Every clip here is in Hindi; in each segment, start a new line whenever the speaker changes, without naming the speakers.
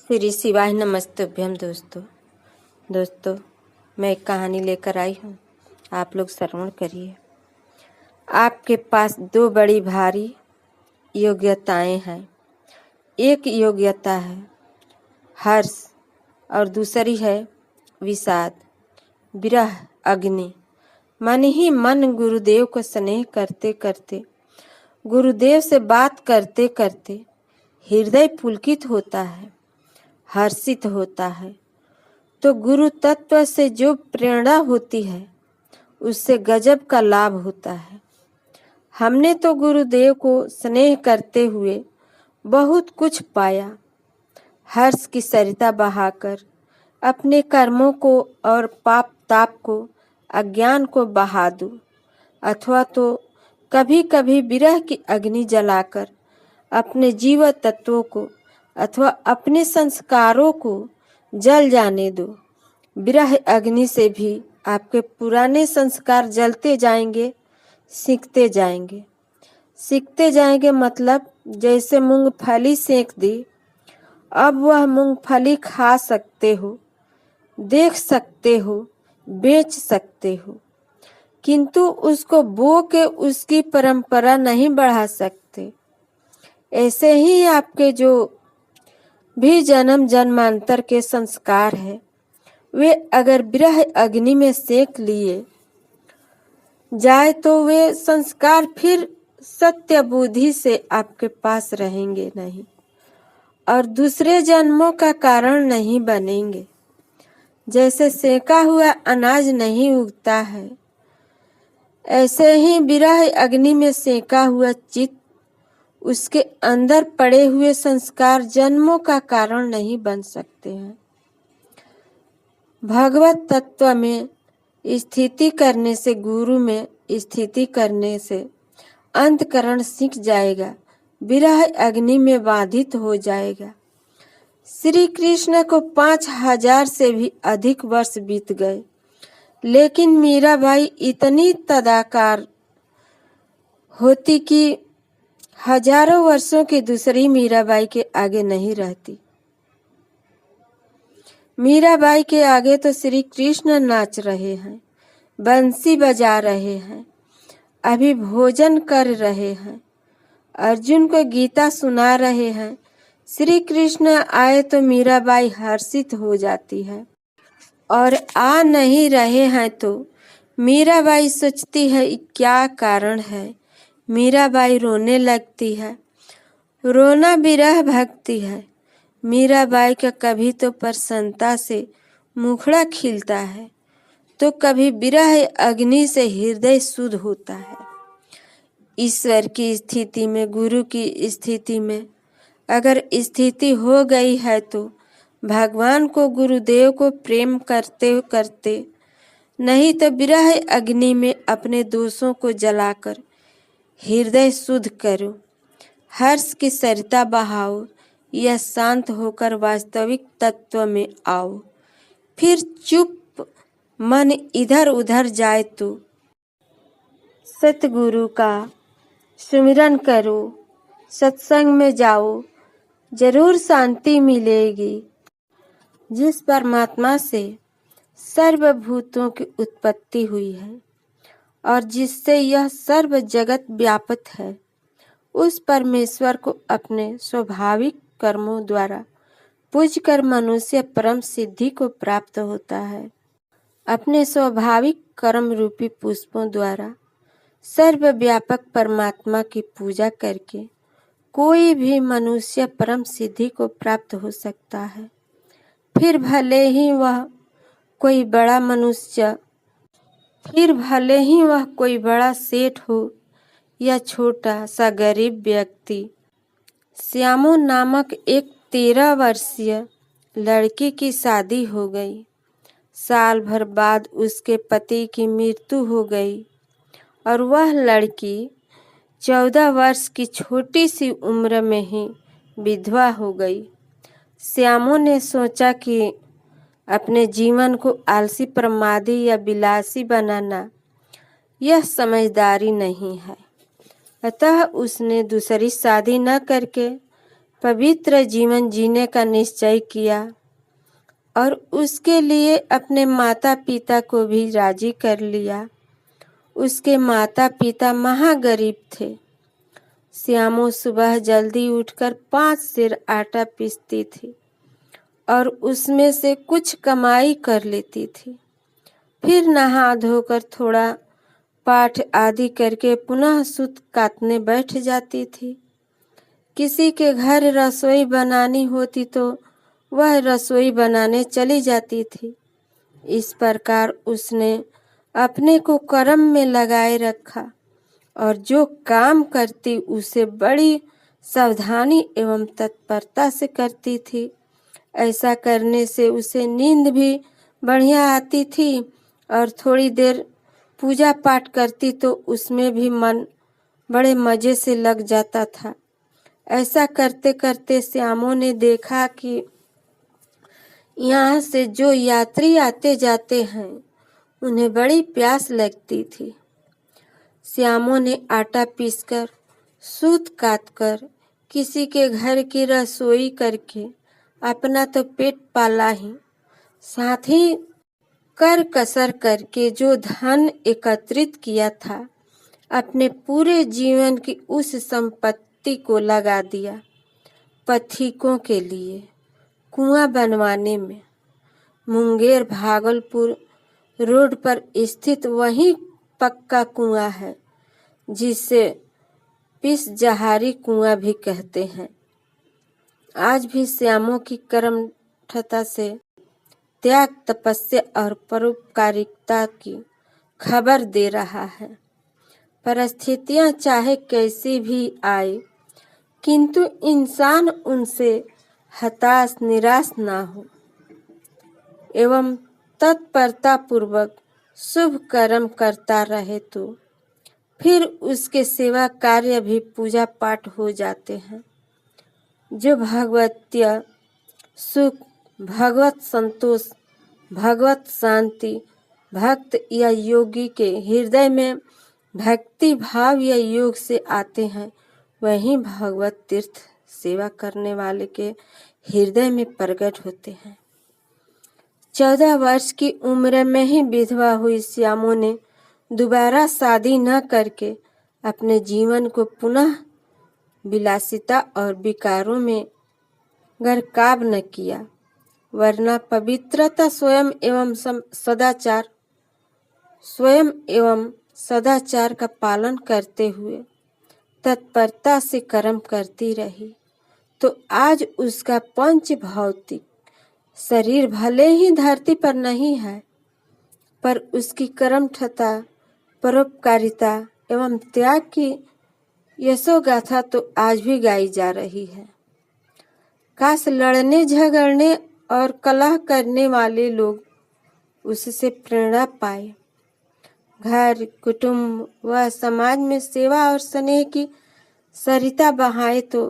श्री शिवाय नमस्तुभ्यम। दोस्तों मैं एक कहानी लेकर आई हूँ, आप लोग श्रवण करिए। आपके पास दो बड़ी भारी योग्यताएं हैं। एक योग्यता है हर्ष और दूसरी है विषाद, विरह, अग्नि। मन ही मन गुरुदेव को स्नेह करते करते, गुरुदेव से बात करते करते हृदय पुलकित होता है, हर्षित होता है। तो गुरु तत्व से जो प्रेरणा होती है उससे गजब का लाभ होता है। हमने तो गुरुदेव को स्नेह करते हुए बहुत कुछ पाया। हर्ष की सरिता बहाकर अपने कर्मों को और पाप ताप को, अज्ञान को बहा दूं, अथवा तो कभी कभी विरह की अग्नि जलाकर अपने जीव तत्वों को अथवा अपने संस्कारों को जल जाने दो। विरह अग्नि से भी आपके पुराने संस्कार जलते जाएंगे, सीखते जाएंगे। सीखते जाएंगे मतलब जैसे मूंगफली सेक दी, अब वह मूंगफली खा सकते हो, देख सकते हो, बेच सकते हो, किंतु उसको बो के उसकी परंपरा नहीं बढ़ा सकते। ऐसे ही आपके जो भी जन्म जन्मांतर के संस्कार है, वे अगर विरह अग्नि में सेक लिए जाए तो वे संस्कार फिर सत्य बुद्धि से आपके पास रहेंगे नहीं और दूसरे जन्मों का कारण नहीं बनेंगे। जैसे सेका हुआ अनाज नहीं उगता है, ऐसे ही विरह अग्नि में सेका हुआ चित्त, उसके अंदर पड़े हुए संस्कार जन्मों का कारण नहीं बन सकते हैं। भगवत तत्व में स्थिति करने से, गुरु में स्थिति करने से अंतकरण सीख जाएगा, विरह अग्नि में बाधित हो जाएगा। श्री कृष्ण को 5000 से भी अधिक वर्ष बीत गए, लेकिन मीराबाई इतनी तदाकार होती कि हजारों वर्षों की दूसरी मीराबाई के आगे नहीं रहती। मीराबाई के आगे तो श्री कृष्ण नाच रहे हैं, बंसी बजा रहे हैं, अभी भोजन कर रहे हैं, अर्जुन को गीता सुना रहे हैं। श्री कृष्ण आए तो मीराबाई हर्षित हो जाती है, और आ नहीं रहे हैं तो मीराबाई सोचती है क्या कारण है। मीराबाई रोने लगती है। रोना विरह भक्ति है। मीराबाई का कभी तो प्रसन्नता से मुखड़ा खिलता है, तो कभी विरह अग्नि से हृदय शुद्ध होता है। ईश्वर की स्थिति में, गुरु की स्थिति में अगर स्थिति हो गई है तो भगवान को, गुरुदेव को प्रेम करते करते, नहीं तो विरह अग्नि में अपने दोषों को जलाकर हृदय शुद्ध करो, हर्ष की सरिता बहाओ, यह शांत होकर वास्तविक तत्व में आओ। फिर चुप मन इधर उधर जाए तो सतगुरु का सुमिरन करो, सत्संग में जाओ, जरूर शांति मिलेगी। जिस परमात्मा से सर्वभूतों की उत्पत्ति हुई है और जिससे यह सर्व जगत व्याप्त है, उस परमेश्वर को अपने स्वाभाविक कर्मों द्वारा पूज कर मनुष्य परम सिद्धि को प्राप्त होता है। अपने स्वाभाविक कर्म रूपी पुष्पों द्वारा सर्वव्यापक परमात्मा की पूजा करके कोई भी मनुष्य परम सिद्धि को प्राप्त हो सकता है। फिर भले ही वह कोई बड़ा मनुष्य, फिर भले ही वह कोई बड़ा सेठ हो या छोटा सा गरीब व्यक्ति। श्यामो नामक एक 13 वर्षीय लड़की की शादी हो गई। साल भर बाद उसके पति की मृत्यु हो गई और वह लड़की 14 वर्ष की छोटी सी उम्र में ही विधवा हो गई। श्यामो ने सोचा कि अपने जीवन को आलसी, प्रमादी या विलासी बनाना यह समझदारी नहीं है, अतः उसने दूसरी शादी न करके पवित्र जीवन जीने का निश्चय किया और उसके लिए अपने माता पिता को भी राजी कर लिया। उसके माता पिता महागरीब थे। श्यामो सुबह जल्दी उठकर 5 सेर आटा पीसती थी और उसमें से कुछ कमाई कर लेती थी। फिर नहा धोकर थोड़ा पाठ आदि करके पुनः सूत काटने बैठ जाती थी। किसी के घर रसोई बनानी होती तो वह रसोई बनाने चली जाती थी। इस प्रकार उसने अपने को कर्म में लगाए रखा और जो काम करती उसे बड़ी सावधानी एवं तत्परता से करती थी। ऐसा करने से उसे नींद भी बढ़िया आती थी और थोड़ी देर पूजा पाठ करती तो उसमें भी मन बड़े मजे से लग जाता था। ऐसा करते करते श्यामों ने देखा कि यहाँ से जो यात्री आते जाते हैं उन्हें बड़ी प्यास लगती थी। श्यामों ने आटा पीसकर, सूत काटकर, किसी के घर की रसोई करके अपना तो पेट पाला ही, साथ ही कर कसर करके जो धन एकत्रित किया था अपने पूरे जीवन की उस संपत्ति को लगा दिया पथिकों के लिए कुआं बनवाने में। मुंगेर भागलपुर रोड पर स्थित वही पक्का कुआं है जिसे पिस जहारी कुआं भी कहते हैं। आज भी श्यामों की कर्मठता से, त्याग, तपस्या और परोपकारिता की खबर दे रहा है। परिस्थितियां चाहे कैसी भी आए, किंतु इंसान उनसे हताश निराश ना हो एवं तत्परता पूर्वक शुभ कर्म करता रहे तो फिर उसके सेवा कार्य भी पूजा पाठ हो जाते हैं। जो भगवतीय सुख, भगवत संतोष, भगवत शांति भक्त या योगी के हृदय में भक्ति भाव या योग से आते हैं, वही भगवत तीर्थ सेवा करने वाले के हृदय में प्रकट होते हैं। 14 वर्ष की उम्र में ही विधवा हुई श्यामों ने दोबारा शादी न करके अपने जीवन को पुनः विलासिता और विकारों में गर्काब न किया, वरना पवित्रता स्वयं एवं सदाचार का पालन करते हुए तत्परता से कर्म करती रही तो आज उसका पंच भौतिक शरीर भले ही धरती पर नहीं है, पर उसकी कर्मठता, परोपकारिता एवं त्याग की यशोगाथा तो आज भी गाई जा रही है। काश लड़ने झगड़ने और कलह करने वाले लोग उससे प्रेरणा पाए। घर, कुटुंब व समाज में सेवा और स्नेह की सरिता बहाए तो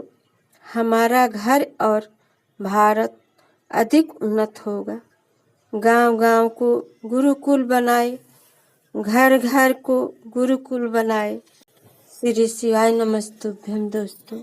हमारा घर और भारत अधिक उन्नत होगा। गांव गांव को गुरुकुल बनाए, घर घर को गुरुकुल बनाए। श्री शिवाय नमस्तुभ्यम दोस्तों।